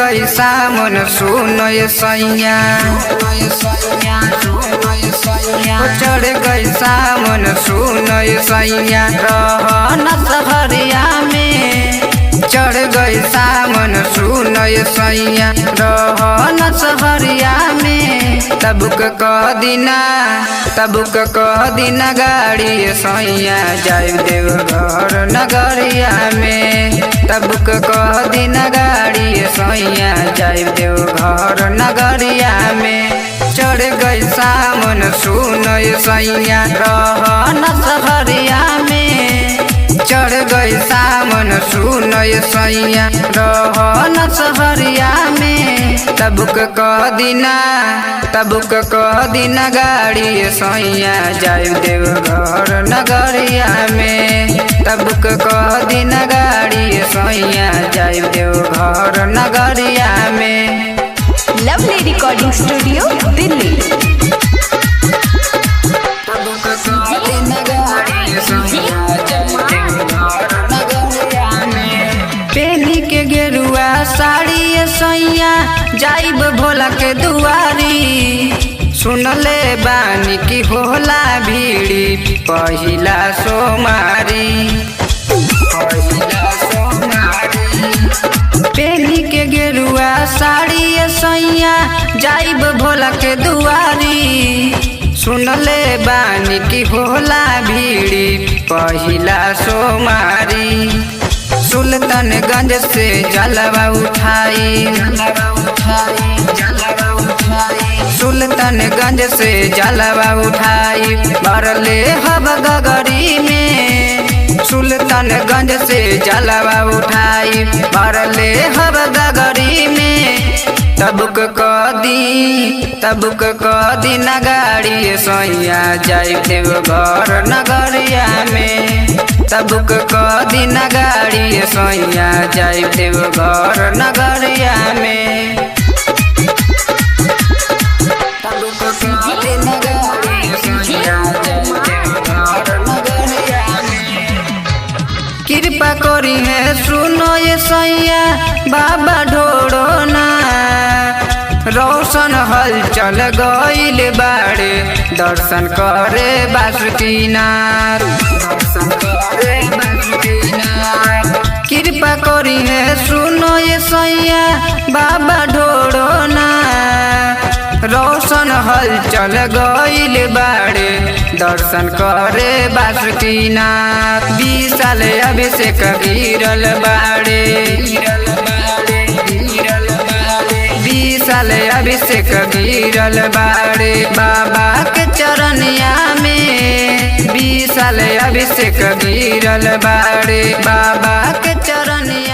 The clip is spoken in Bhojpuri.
गई सामन सुनो ये सैया, चढ़ गई सामन सुनो ये सैया, रहन सहरिया में चढ़ गई सामन सुनो ये सैया, रहन सहरिया में तबुक कह दिना गाड़ी सैया, जाय देव घर नगरिया में तबुक कह दिना गाड़ी सैया, जाय देव घर नगरिया में चढ़ गई सामन सुनो ये सैया, रहन सहरिया में चढ़ गई सामन सुनो ये सैया, रहन सहरिया में तबुक कह दिना गाड़ी सैया, जाय देव घर नगरिया में तबुक कह दिना गाड़ी सैया, जाय देव घर नगरिया में। Lovely recording studio Delhi. पेली के गेरुआ साड़ी सैया, जाइब भोला के दुआरी, सुनले बानी की होला भीड़ी पहिला सोमारी। पेली के गेरुआ साड़ी सैया, जाइब भोला के दुआरी, सुनले बानी की होला भीड़ी पहिला सोमारी। सुल्तानगंज से जलवा उठाई, सुल्तानगंज से जलवा उठाई, भरले हब गगरी में, सुल्तानगंज से जलवा उठाई, भरले हब गगरी में तबुक कह दी गाड़ी सैया, जाय देव घर नगरिया में तबुक कह दी गाड़ी सैया, जाय देव घर नगरिया में। कृपा करी है सुनो ये सैया, बाबा ढोड़ो ना रोशन हलचल गइल बाड़े, दर्शन करे बासुकीनाथ। कृपा करी है सुनो ये सैया, बाबा ढोड़ो ना रोशन हलचल गइल बाड़े, दर्शन करे बासुकीनाथ। 20 साल अभिषेक गिरल बाड़े, 20 साल अभिषेक गिरल बाड़े बाबा के चरनिया में, 20 साल अभिषेक गिरल बाड़े बाबा के चरनिया।